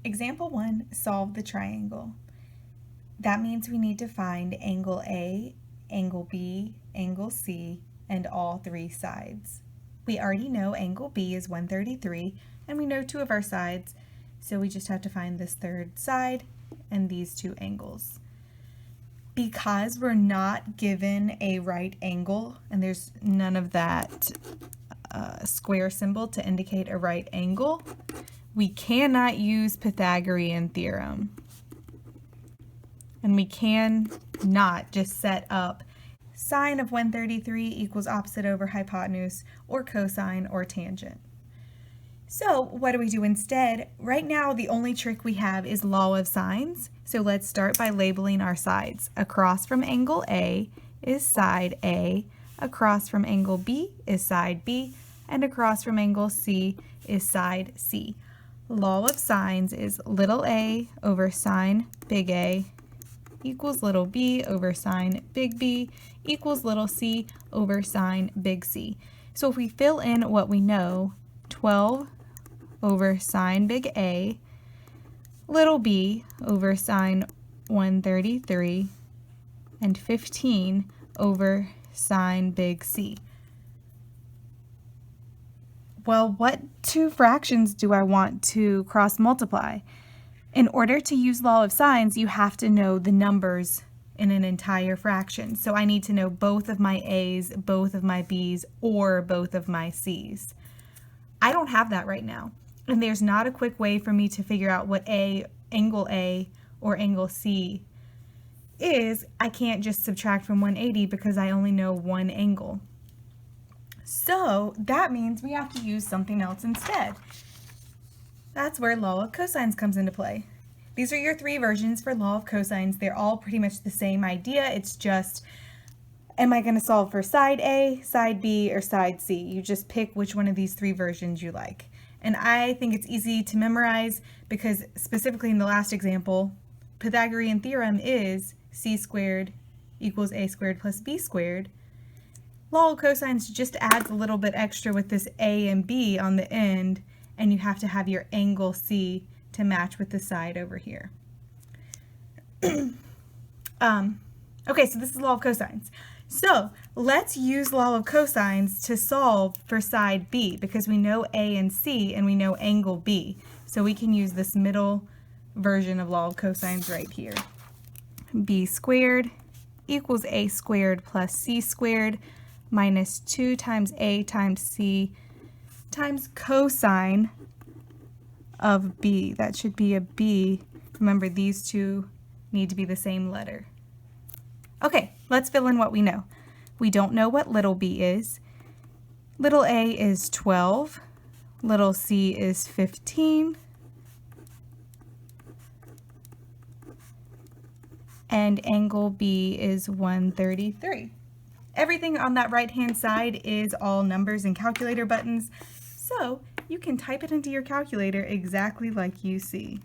Example 1, solve the triangle. That means we need to find angle A, angle B, angle C, and all three sides. We already know angle B is 133, and we know two of our sides, so we just have to find this third side and these two angles. Because we're not given a right angle, and there's none of that square symbol to indicate a right angle, we cannot use Pythagorean theorem. And we cannot just set up sine of 133 equals opposite over hypotenuse, or cosine, or tangent. So what do we do instead? Right now, the only trick we have is law of sines. So let's start by labeling our sides. Across from angle A is side A, across from angle B is side B, and across from angle C is side C. Law of sines is little a over sine big A equals little b over sine big B equals little c over sine big C. So if we fill in what we know, 12 over sine big A, little b over sine 133, and 15 over sine big C. Well, what two fractions do I want to cross multiply? In order to use law of sines, you have to know the numbers in an entire fraction. So I need to know both of my A's, both of my B's, or both of my C's. I don't have that right now. And there's not a quick way for me to figure out what angle A or angle C is. I can't just subtract from 180 because I only know one angle. So that means we have to use something else instead. That's where law of cosines comes into play. These are your three versions for law of cosines. They're all pretty much the same idea. It's just, am I going to solve for side A, side B, or side C? You just pick which one of these three versions you like. And I think it's easy to memorize because specifically in the last example, Pythagorean theorem is c squared equals a squared plus b squared. Law of cosines just adds a little bit extra with this a and b on the end, and you have to have your angle C to match with the side over here. Okay, so this is law of cosines. So let's use law of cosines to solve for side B because we know A and C and we know angle B. So we can use this middle version of law of cosines right here. B squared equals A squared plus C squared minus 2 times A times C times cosine of B. That should be a B. Remember, these two need to be the same letter. Okay, let's fill in what we know. We don't know what little b is. Little a is 12. Little c is 15. And angle B is 133. Everything on that right-hand side is all numbers and calculator buttons, so you can type it into your calculator exactly like you see.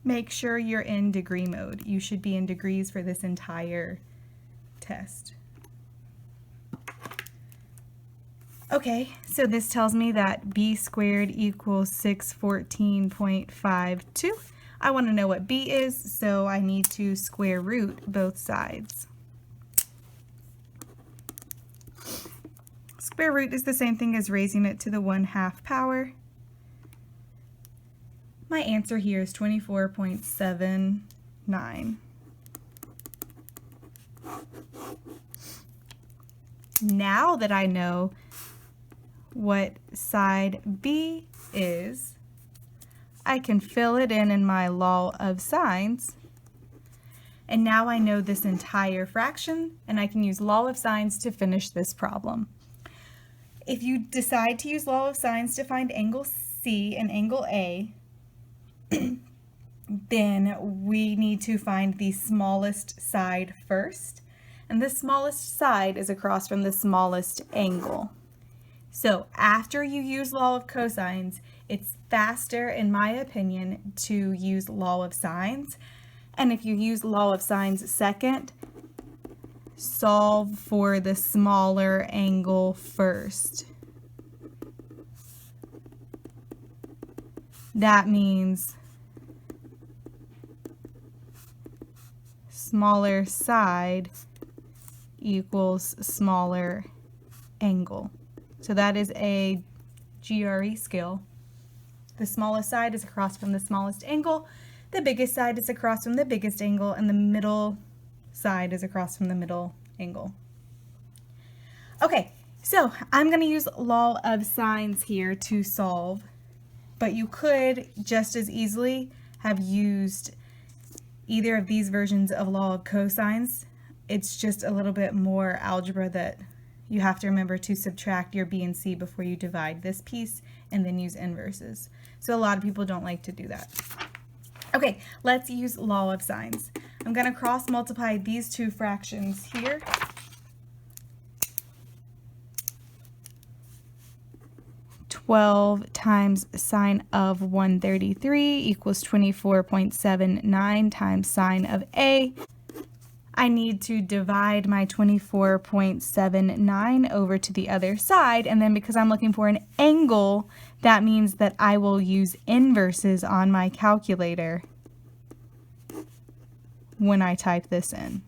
Make sure you're in degree mode. You should be in degrees for this entire test. Okay, so this tells me that b squared equals 614.52. I want to know what b is, so I need to square root both sides. Square root is the same thing as raising it to the 1/2 power. My answer here is 24.79. Now that I know what side B is, I can fill it in my law of sines. And now I know this entire fraction, and I can use law of sines to finish this problem. If you decide to use law of sines to find angle C and angle A, then we need to find the smallest side first. And the smallest side is across from the smallest angle. So after you use law of cosines, it's faster, in my opinion, to use law of sines. And if you use law of sines second, solve for the smaller angle first. that means smaller side equals smaller angle. So that is a GRE skill. The smallest side is across from the smallest angle, the biggest side is across from the biggest angle, and the middle side is across from the middle angle. Okay, so I'm going to use law of sines here to solve, but you could just as easily have used either of these versions of law of cosines. It's just a little bit more algebra that you have to remember to subtract your b and c before you divide this piece and then use inverses. So a lot of people don't like to do that. Okay, let's use law of sines. I'm going to cross multiply these two fractions here. Times sine of 133 equals 24.79 times sine of A. I need to divide my 24.79 over to the other side, and then because I'm looking for an angle, that means that I will use inverses on my calculator when I type this in.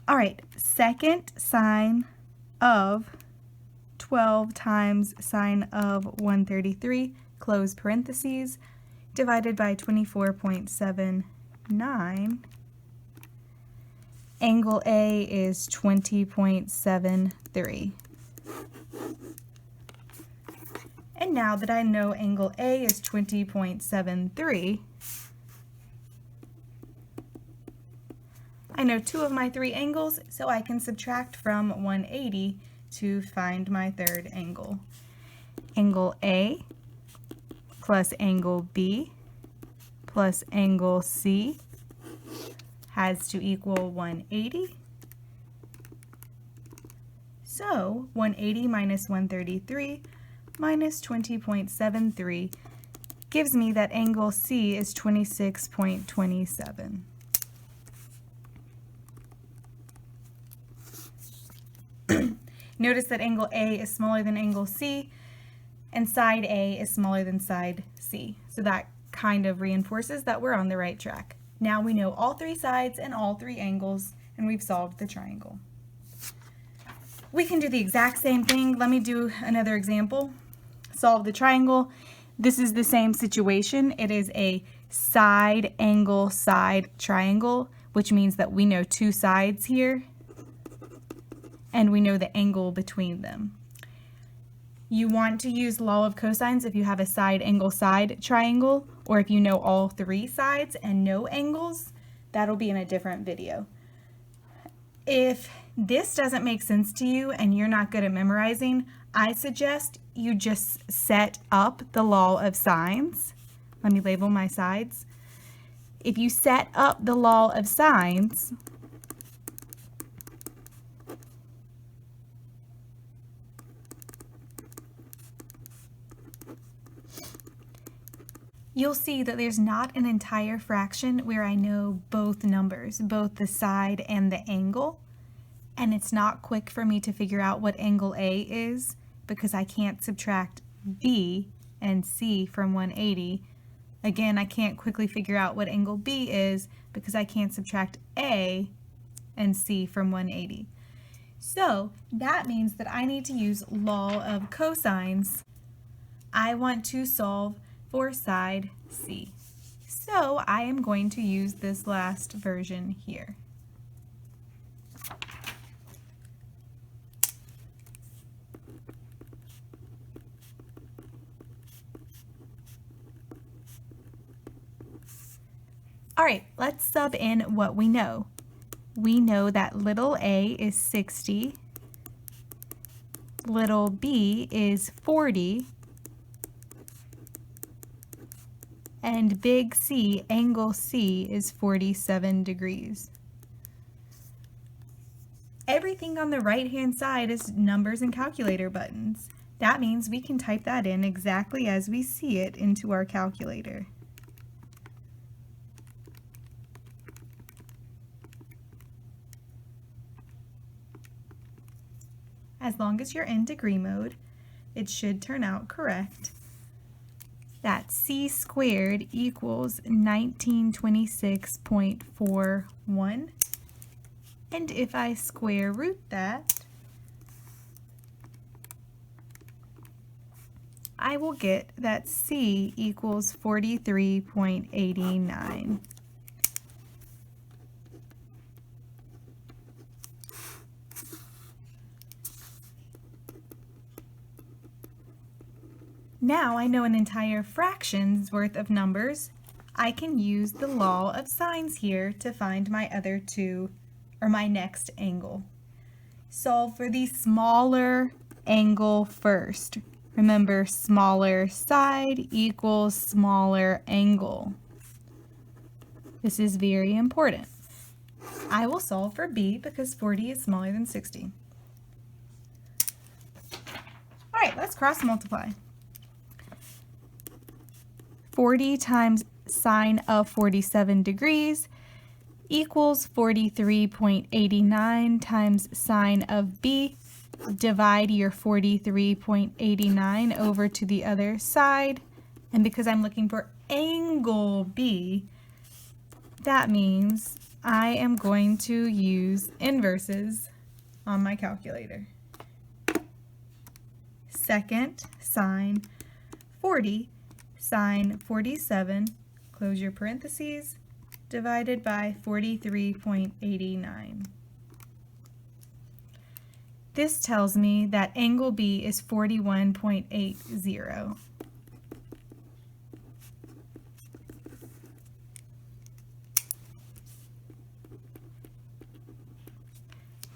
All right, second sine of 12 times sine of 133, close parentheses, divided by 24.79. Angle A is 20.73. And now that I know angle A is 20.73, I know two of my three angles, so I can subtract from 180 to find my third angle. Angle A plus angle B plus angle C has to equal 180. So 180 minus 133 minus 20.73 gives me that angle C is 26.27. Notice that angle A is smaller than angle C, and side A is smaller than side C. So that kind of reinforces that we're on the right track. Now we know all three sides and all three angles, and we've solved the triangle. We can do the exact same thing. Let me do another example. Solve the triangle. This is the same situation. It is a side angle side triangle, which means that we know two sides here, and we know the angle between them. You want to use law of cosines if you have a side angle side triangle, or if you know all three sides and no angles. That'll be in a different video. If this doesn't make sense to you and you're not good at memorizing, I suggest you just set up the law of sines. Let me label my sides. If you set up the law of sines, you'll see that there's not an entire fraction where I know both numbers, both the side and the angle, and it's not quick for me to figure out what angle A is because I can't subtract B and C from 180. Again, I can't quickly figure out what angle B is because I can't subtract A and C from 180. So that means that I need to use law of cosines. I want to solve for side C. So I am going to use this last version here. All right, let's sub in what we know. We know that little a is 60, little b is 40, and big C, angle C, is 47 degrees. Everything on the right-hand side is numbers and calculator buttons. That means we can type that in exactly as we see it into our calculator. as long as you're in degree mode, it should turn out correct. That c squared equals 1926.41. And if I square root that, I will get that c equals 43.89. Now I know an entire fraction's worth of numbers. I can use the law of sines here to find my other two, or my next angle. Solve for the smaller angle first. Remember, smaller side equals smaller angle. This is very important. I will solve for b because 40 is smaller than 60. All right, let's cross multiply. 40 times sine of 47 degrees equals 43.89 times sine of b. Divide your 43.89 over to the other side, and because I'm looking for angle b, that means I am going to use inverses on my calculator. Second sine 40 sine 47, close your parentheses, divided by 43.89. This tells me that angle B is 41.80.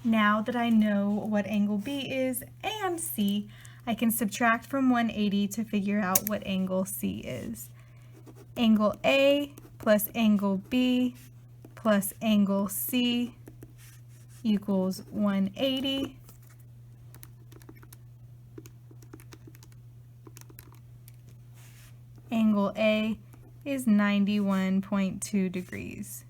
Now that I know what angle B is and C, I can subtract from 180 to figure out what angle C is. Angle A plus angle B plus angle C equals 180. Angle A is 91.2 degrees.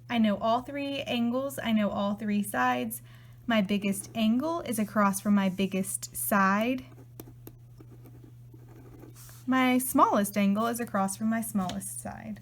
I know all three angles, I know all three sides. My biggest angle is across from my biggest side. My smallest angle is across from my smallest side.